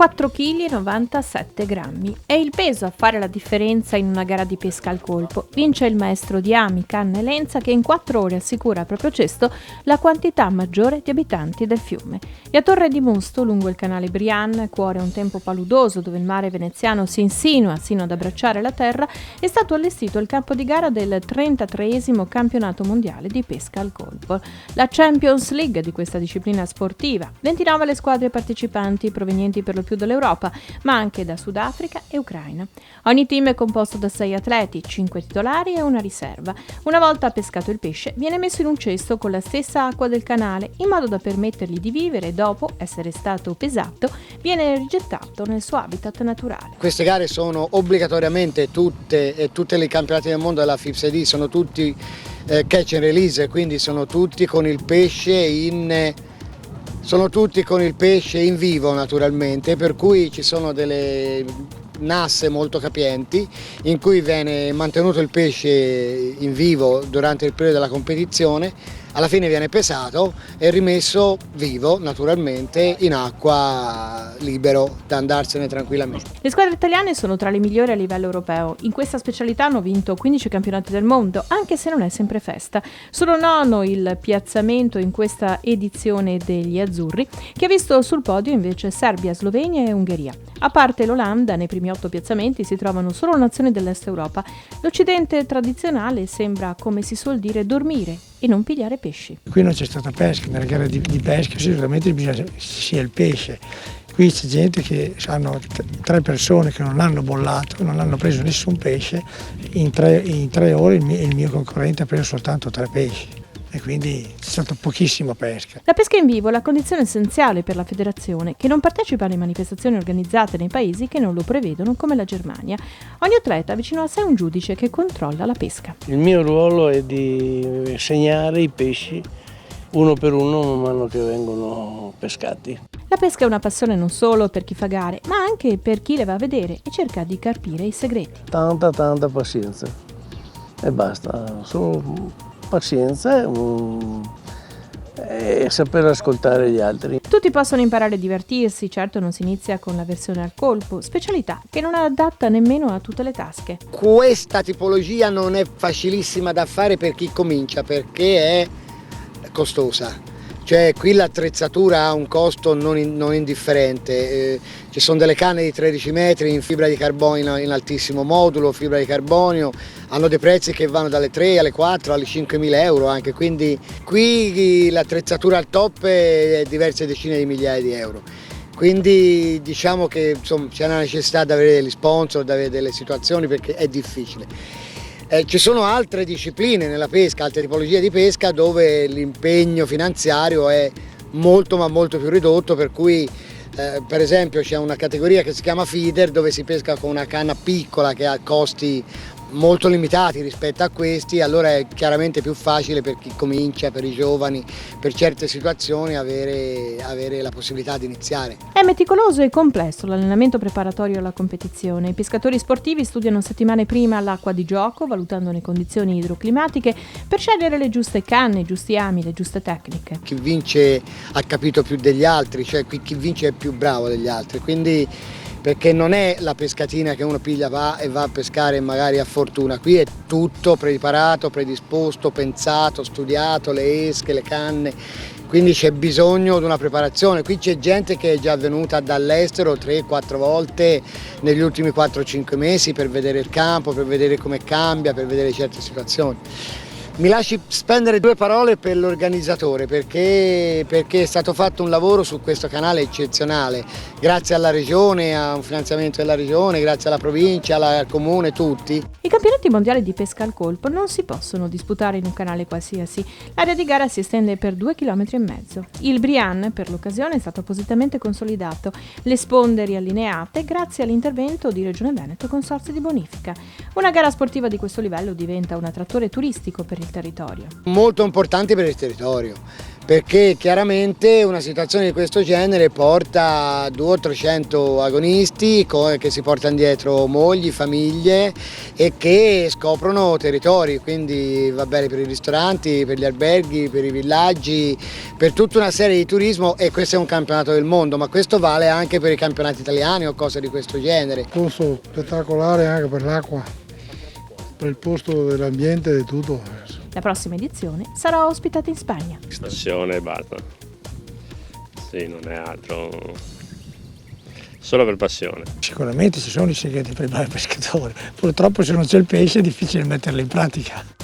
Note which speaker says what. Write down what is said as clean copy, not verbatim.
Speaker 1: 4,97 kg. È il peso a fare la differenza in una gara di pesca al colpo. Vince il maestro di ami, canna e lenza che in 4 ore assicura al proprio cesto la quantità maggiore di abitanti del fiume. E a Torre di Musto, lungo il canale Brian, cuore un tempo paludoso dove il mare veneziano si insinua sino ad abbracciare la terra, è stato allestito il campo di gara del 33esimo campionato mondiale di pesca al colpo. La Champions League di questa disciplina sportiva. 29 le squadre partecipanti provenienti per lo più dall'Europa, ma anche da Sudafrica e Ucraina. Ogni team è composto da 6 atleti, 5 titolari e una riserva. Una volta pescato il pesce, viene messo in un cesto con la stessa acqua del canale, in modo da permettergli di vivere e dopo essere stato pesato, viene rigettato nel suo habitat naturale.
Speaker 2: Queste gare sono obbligatoriamente tutte i campionati del mondo della FIPSD, sono tutti catch and release, quindi sono tutti con il pesce in vivo naturalmente, per cui ci sono delle nasse molto capienti in cui viene mantenuto il pesce in vivo durante il periodo della competizione, alla fine viene pesato e rimesso vivo naturalmente in acqua, libero da andarsene tranquillamente.
Speaker 1: Le squadre italiane sono tra le migliori a livello europeo. In questa specialità hanno vinto 15 campionati del mondo, anche se non è sempre festa. Solo nono il piazzamento in questa edizione degli azzurri, che ha visto sul podio invece Serbia, Slovenia e Ungheria. A parte l'Olanda, nei primi 8 piazzamenti si trovano solo nazioni dell'Est Europa. L'Occidente tradizionale sembra, come si suol dire, dormire e non pigliare pesci.
Speaker 3: Qui non c'è stata pesca, nella gara di pesca sicuramente bisogna sia il pesce. Qui c'è gente che hanno 3 persone che non hanno bollato, non hanno preso nessun pesce, in 3 ore il mio concorrente ha preso soltanto 3 pesci. E quindi c'è stata pochissima pesca.
Speaker 1: La pesca in vivo è la condizione essenziale per la federazione, che non partecipa alle manifestazioni organizzate nei paesi che non lo prevedono, come la Germania. Ogni atleta ha vicino a sé un giudice che controlla la pesca.
Speaker 4: Il mio ruolo è di segnare i pesci uno per uno man mano che vengono pescati.
Speaker 1: La pesca è una passione non solo per chi fa gare, ma anche per chi le va a vedere e cerca di carpire i segreti.
Speaker 4: Tanta pazienza e basta. Solo pazienza e saper ascoltare gli altri.
Speaker 1: Tutti possono imparare a divertirsi, certo non si inizia con la versione al colpo, specialità che non è adatta nemmeno a tutte le tasche.
Speaker 2: Questa tipologia non è facilissima da fare per chi comincia perché è costosa. Cioè qui l'attrezzatura ha un costo non indifferente, ci sono delle canne di 13 metri in fibra di carbonio in altissimo modulo, fibra di carbonio, hanno dei prezzi che vanno dalle 3 alle 4 alle 5.000 euro anche, quindi qui l'attrezzatura al top è diverse decine di migliaia di euro. Quindi diciamo che insomma, c'è una necessità di avere degli sponsor, di avere delle situazioni perché è difficile. Ci sono altre discipline nella pesca, altre tipologie di pesca dove l'impegno finanziario è molto ma molto più ridotto, per cui per esempio c'è una categoria che si chiama feeder dove si pesca con una canna piccola che ha costi molto limitati rispetto a questi, allora è chiaramente più facile per chi comincia, per i giovani, per certe situazioni avere la possibilità di iniziare.
Speaker 1: È meticoloso e complesso l'allenamento preparatorio alla competizione. I pescatori sportivi studiano settimane prima l'acqua di gioco, valutando le condizioni idroclimatiche per scegliere le giuste canne, i giusti ami, le giuste tecniche.
Speaker 2: Chi vince ha capito più degli altri, cioè chi vince è più bravo degli altri, quindi perché non è la pescatina che uno piglia va a pescare magari a fortuna, qui è tutto preparato, predisposto, pensato, studiato, le esche, le canne, quindi c'è bisogno di una preparazione. Qui c'è gente che è già venuta dall'estero 3-4 volte negli ultimi 4-5 mesi per vedere il campo, per vedere come cambia, per vedere certe situazioni. Mi lasci spendere 2 parole per l'organizzatore perché è stato fatto un lavoro su questo canale eccezionale, grazie alla regione, a un finanziamento della regione, grazie alla provincia, al comune, tutti.
Speaker 1: I campionati mondiali di pesca al colpo non si possono disputare in un canale qualsiasi, l'area di gara si estende per 2,5 km. Il Brian per l'occasione è stato appositamente consolidato, le sponde riallineate grazie all'intervento di Regione Veneto Consorzio di Bonifica. Una gara sportiva di questo livello diventa un attrattore turistico per il territorio.
Speaker 2: Molto importante per il territorio, perché chiaramente una situazione di questo genere porta 200 o 300 agonisti che si portano dietro mogli, famiglie e che scoprono territori, quindi va bene per i ristoranti, per gli alberghi, per i villaggi, per tutta una serie di turismo, e questo è un campionato del mondo, ma questo vale anche per i campionati italiani o cose di questo genere.
Speaker 5: Posto spettacolare anche per l'acqua, per il posto dell'ambiente e di tutto.
Speaker 1: La prossima edizione sarà ospitata in Spagna.
Speaker 6: Passione e basta. Sì, non è altro. Solo per passione.
Speaker 3: Sicuramente ci sono i segreti per i bravi pescatori, purtroppo se non c'è il pesce è difficile metterli in pratica.